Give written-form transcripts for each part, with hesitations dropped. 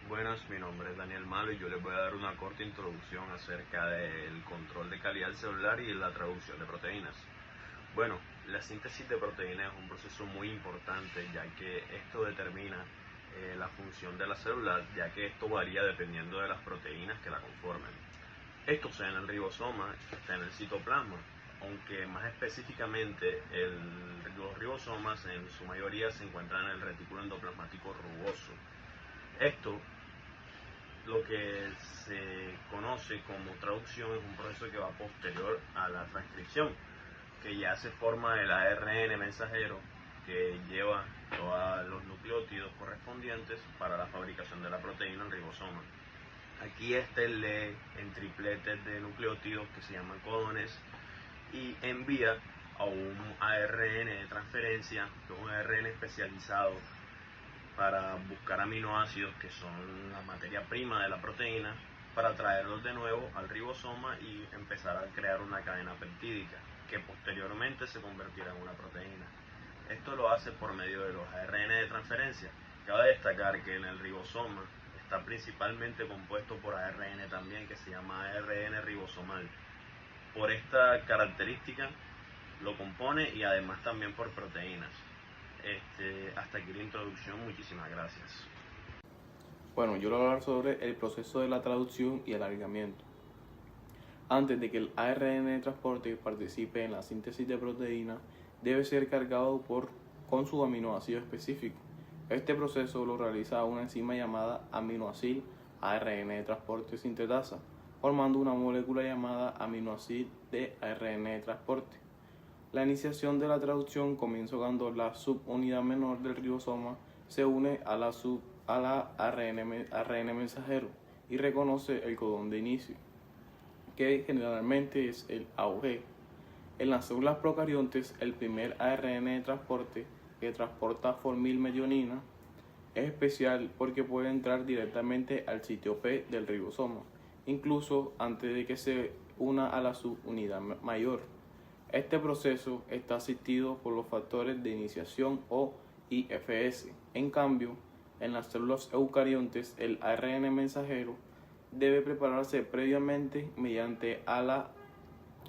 Buenas, mi nombre es Daniel Malo y yo les voy a dar una corta introducción acerca del control de calidad celular y la traducción de proteínas. Bueno, la síntesis de proteínas es un proceso muy importante, ya que esto determina la función de la célula, ya que esto varía dependiendo de las proteínas que la conformen. Esto se da en el ribosoma, está en el citoplasma, aunque más específicamente los ribosomas en su mayoría se encuentran en el retículo endoplasmático rugoso. Esto, lo que se conoce como traducción, es un proceso que va posterior a la transcripción, que ya se forma el ARN mensajero que lleva todos los nucleótidos correspondientes para la fabricación de la proteína en ribosoma. Aquí lee en tripletes de nucleótidos que se llaman codones y envía a un ARN de transferencia, que es un ARN especializado para buscar aminoácidos que son la materia prima de la proteína, para traerlos de nuevo al ribosoma y empezar a crear una cadena peptídica que posteriormente se convertirá en una proteína. Esto lo hace por medio de los ARN de transferencia. Cabe destacar que en el ribosoma está principalmente compuesto por ARN también, que se llama ARN ribosomal. Por esta característica lo compone, y además también por proteínas. Hasta aquí la introducción, muchísimas gracias. Bueno, yo voy a hablar sobre el proceso de la traducción y alargamiento. Antes de que el ARN de transporte participe en la síntesis de proteína, debe ser cargado con su aminoácido específico. Este proceso lo realiza una enzima llamada aminoácido ARN de transporte sintetasa, formando una molécula llamada aminoácido de ARN de transporte. La iniciación de la traducción comienza cuando la subunidad menor del ribosoma se une a la ARN mensajero y reconoce el codón de inicio, que generalmente es el AUG. En las células procariontes, el primer ARN de transporte, que transporta formilmetionina, es especial porque puede entrar directamente al sitio P del ribosoma, incluso antes de que se una a la subunidad mayor. Este proceso está asistido por los factores de iniciación o IFS. En cambio, en las células eucariontes, el ARN mensajero debe prepararse previamente mediante a la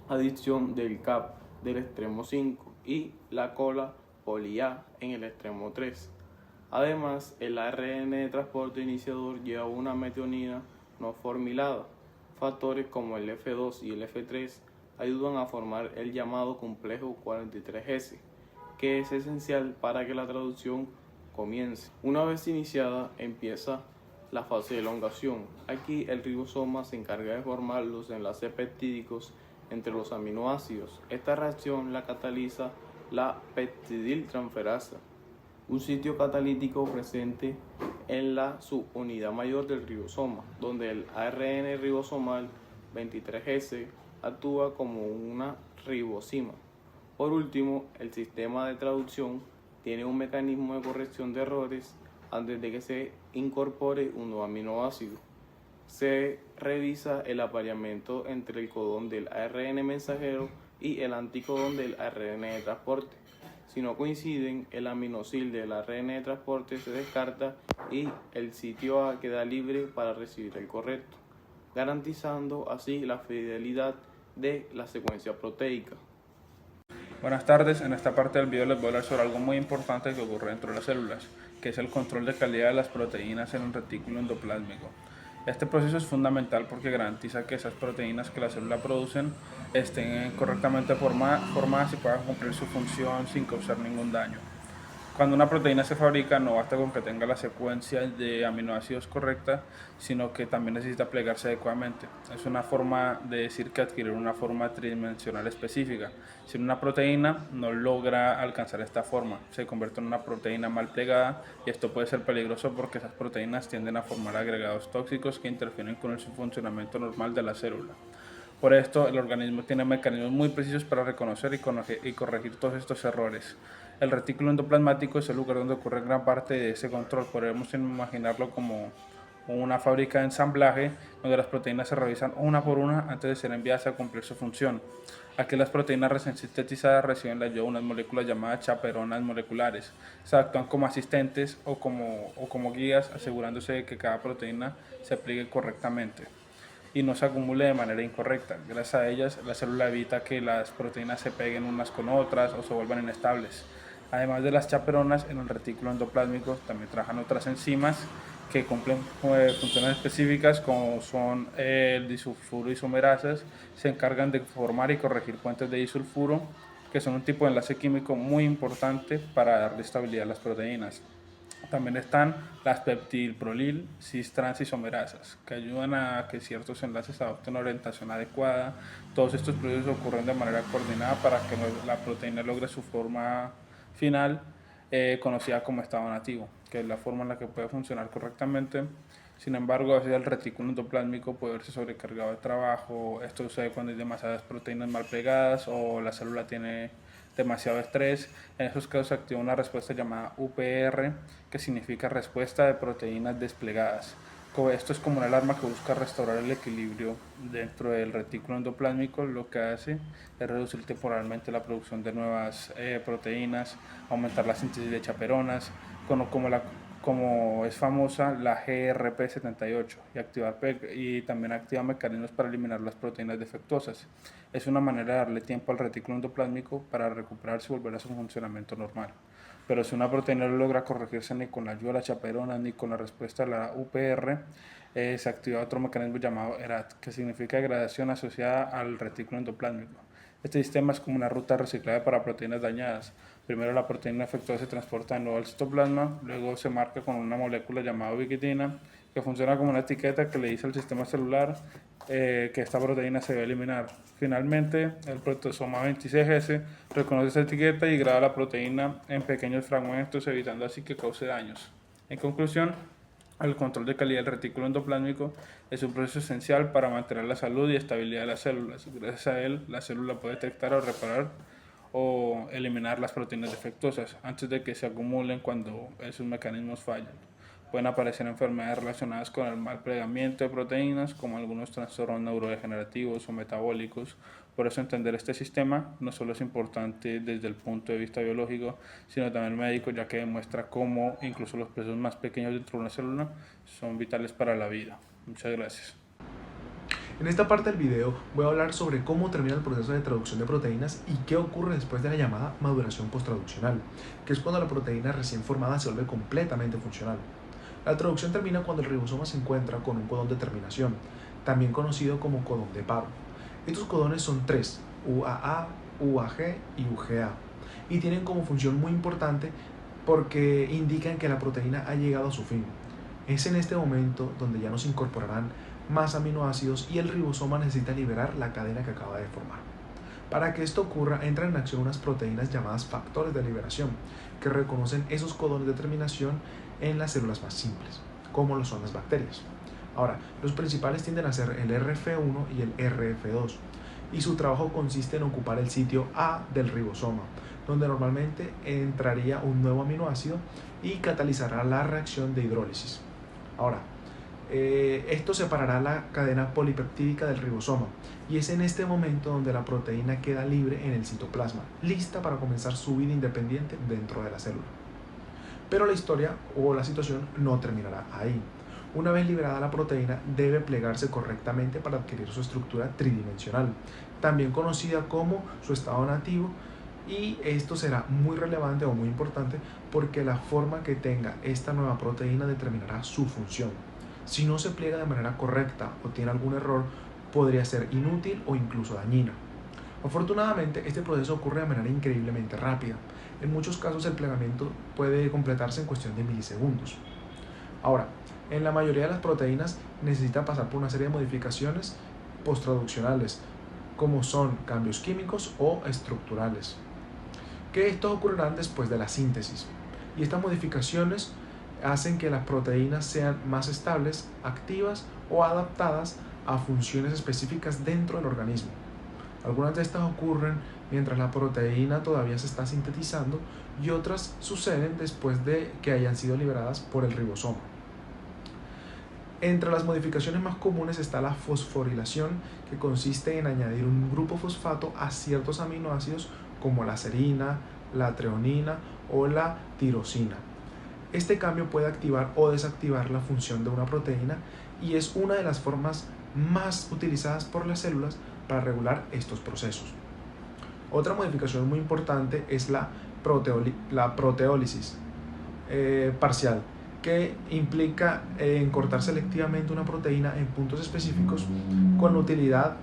adición del CAP del extremo 5 y la cola poli-A en el extremo 3. Además, el ARN de transporte iniciador lleva una metionina no formilada. Factores como el F2 y el F3 ayudan a formar el llamado complejo 43S, que es esencial para que la traducción comience. Una vez iniciada, empieza la fase de elongación. Aquí el ribosoma se encarga de formar los enlaces peptídicos entre los aminoácidos. Esta reacción la cataliza la peptidiltransferasa, un sitio catalítico presente en la subunidad mayor del ribosoma, donde el ARN ribosomal 23S actúa como una ribosima. Por último, el sistema de traducción tiene un mecanismo de corrección de errores antes de que se incorpore un nuevo aminoácido. Se revisa el apareamiento entre el codón del ARN mensajero y el anticodón del ARN de transporte. Si no coinciden, el aminosil del ARN de transporte se descarta y el sitio A queda libre para recibir el correcto, garantizando así la fidelidad de la secuencia proteica. Buenas tardes, en esta parte del video les voy a hablar sobre algo muy importante que ocurre dentro de las células, que es el control de calidad de las proteínas en el retículo endoplásmico. Este proceso es fundamental porque garantiza que esas proteínas que la célula producen estén correctamente formadas y puedan cumplir su función sin causar ningún daño. Cuando una proteína se fabrica, no basta con que tenga la secuencia de aminoácidos correcta, sino que también necesita plegarse adecuadamente. Es una forma de decir que adquiere una forma tridimensional específica. Si una proteína no logra alcanzar esta forma, se convierte en una proteína mal plegada, y esto puede ser peligroso porque esas proteínas tienden a formar agregados tóxicos que interfieren con el funcionamiento normal de la célula. Por esto, el organismo tiene mecanismos muy precisos para reconocer y corregir todos estos errores. El retículo endoplasmático es el lugar donde ocurre gran parte de ese control. Podemos imaginarlo como o una fábrica de ensamblaje donde las proteínas se revisan una por una antes de ser enviadas a cumplir su función. Aquí las proteínas recién sintetizadas reciben la ayuda de unas moléculas llamadas chaperonas moleculares. Se actúan como asistentes o como guías, asegurándose de que cada proteína se aplique correctamente y no se acumule de manera incorrecta. Gracias a ellas, la célula evita que las proteínas se peguen unas con otras o se vuelvan inestables. Además de las chaperonas, en el retículo endoplásmico también trabajan otras enzimas que cumplen funciones específicas, como son el disulfuro isomerasas. Se encargan de formar y corregir puentes de disulfuro, que son un tipo de enlace químico muy importante para darle estabilidad a las proteínas. También están las peptidilprolil cis-transisomerasas, que ayudan a que ciertos enlaces adopten una orientación adecuada. Todos estos procesos ocurren de manera coordinada para que la proteína logre su forma final, conocida como estado nativo, que es la forma en la que puede funcionar correctamente. Sin embargo, a veces el retículo endoplásmico puede verse sobrecargado de trabajo. Esto sucede cuando hay demasiadas proteínas mal pegadas o la célula tiene demasiado estrés. En esos casos se activa una respuesta llamada UPR, que significa respuesta de proteínas desplegadas. Esto es como una alarma que busca restaurar el equilibrio dentro del retículo endoplásmico. Lo que hace es reducir temporalmente la producción de nuevas proteínas, aumentar la síntesis de chaperonas, como es famosa la GRP78, y también activa mecanismos para eliminar las proteínas defectuosas. Es una manera de darle tiempo al retículo endoplásmico para recuperarse y volver a su funcionamiento normal. Pero si una proteína no logra corregirse ni con la ayuda de la chaperona ni con la respuesta a la UPR, se activa otro mecanismo llamado ERAT, que significa degradación asociada al retículo endoplásmico. Este sistema es como una ruta reciclada para proteínas dañadas. Primero la proteína defectuosa se transporta de nuevo al citoplasma, luego se marca con una molécula llamada ubiquitina, que funciona como una etiqueta que le dice al sistema celular que esta proteína se debe eliminar. Finalmente, el protosoma 26S reconoce esta etiqueta y graba la proteína en pequeños fragmentos, evitando así que cause daños. En conclusión, el control de calidad del retículo endoplásmico es un proceso esencial para mantener la salud y estabilidad de las células. Gracias a él, la célula puede detectar o reparar o eliminar las proteínas defectuosas antes de que se acumulen cuando esos mecanismos fallan. Pueden aparecer enfermedades relacionadas con el mal plegamiento de proteínas, como algunos trastornos neurodegenerativos o metabólicos. Por eso entender este sistema no solo es importante desde el punto de vista biológico, sino también médico, ya que demuestra cómo incluso los procesos más pequeños dentro de una célula son vitales para la vida. Muchas gracias. En esta parte del video voy a hablar sobre cómo termina el proceso de traducción de proteínas y qué ocurre después de la llamada maduración posttraduccional, que es cuando la proteína recién formada se vuelve completamente funcional. La traducción termina cuando el ribosoma se encuentra con un codón de terminación, también conocido como codón de paro. Estos codones son tres, UAA, UAG y UGA, y tienen como función muy importante porque indican que la proteína ha llegado a su fin. Es en este momento donde ya no se incorporarán más aminoácidos y el ribosoma necesita liberar la cadena que acaba de formar. Para que esto ocurra, entran en acción unas proteínas llamadas factores de liberación, que reconocen esos codones de terminación en las células más simples, como lo son las bacterias. Ahora, los principales tienden a ser el RF1 y el RF2, y su trabajo consiste en ocupar el sitio A del ribosoma, donde normalmente entraría un nuevo aminoácido y catalizará la reacción de hidrólisis. Ahora, esto separará la cadena polipeptídica del ribosoma y es en este momento donde la proteína queda libre en el citoplasma, lista para comenzar su vida independiente dentro de la célula. Pero la historia o la situación no terminará ahí. Una vez liberada la proteína, debe plegarse correctamente para adquirir su estructura tridimensional, también conocida como su estado nativo, y esto será muy relevante o muy importante porque la forma que tenga esta nueva proteína determinará su función. Si no se pliega de manera correcta o tiene algún error, podría ser inútil o incluso dañina. Afortunadamente, este proceso ocurre de manera increíblemente rápida. En muchos casos el plegamiento puede completarse en cuestión de milisegundos. Ahora, en la mayoría de las proteínas necesita pasar por una serie de modificaciones posttraduccionales, como son cambios químicos o estructurales, que estos ocurrirán después de la síntesis. Y estas modificaciones hacen que las proteínas sean más estables, activas o adaptadas a funciones específicas dentro del organismo. Algunas de estas ocurren mientras la proteína todavía se está sintetizando y otras suceden después de que hayan sido liberadas por el ribosoma. Entre las modificaciones más comunes está la fosforilación, que consiste en añadir un grupo fosfato a ciertos aminoácidos como la serina, la treonina o la tirosina. Este cambio puede activar o desactivar la función de una proteína y es una de las formas más utilizadas por las células para regular estos procesos. Otra modificación muy importante es la proteólisis parcial, que implica cortar selectivamente una proteína en puntos específicos con la utilidad,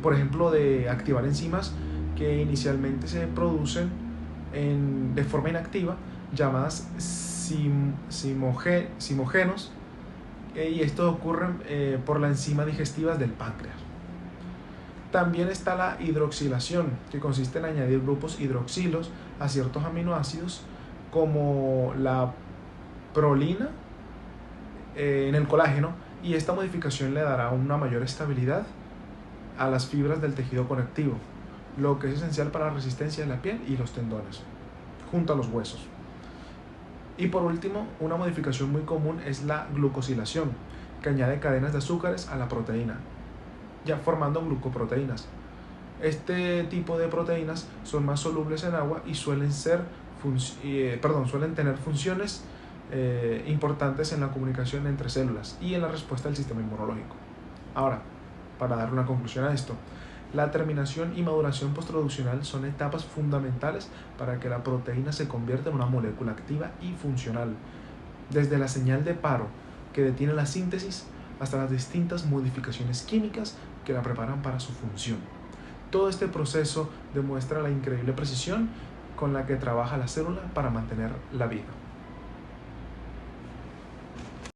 por ejemplo, de activar enzimas que inicialmente se producen de forma inactiva, llamadas simógenos, y esto ocurre por la enzima digestiva del páncreas. También está la hidroxilación, que consiste en añadir grupos hidroxilos a ciertos aminoácidos como la prolina en el colágeno, y esta modificación le dará una mayor estabilidad a las fibras del tejido conectivo, lo que es esencial para la resistencia de la piel y los tendones, junto a los huesos. Y por último, una modificación muy común es la glucosilación, que añade cadenas de azúcares a la proteína, ya formando glucoproteínas. Este tipo de proteínas son más solubles en agua y suelen tener funciones importantes en la comunicación entre células y en la respuesta del sistema inmunológico. Ahora, para dar una conclusión a esto, la terminación y maduración posttraduccional son etapas fundamentales para que la proteína se convierta en una molécula activa y funcional, desde la señal de paro que detiene la síntesis hasta las distintas modificaciones químicas que la preparan para su función. Todo este proceso demuestra la increíble precisión con la que trabaja la célula para mantener la vida.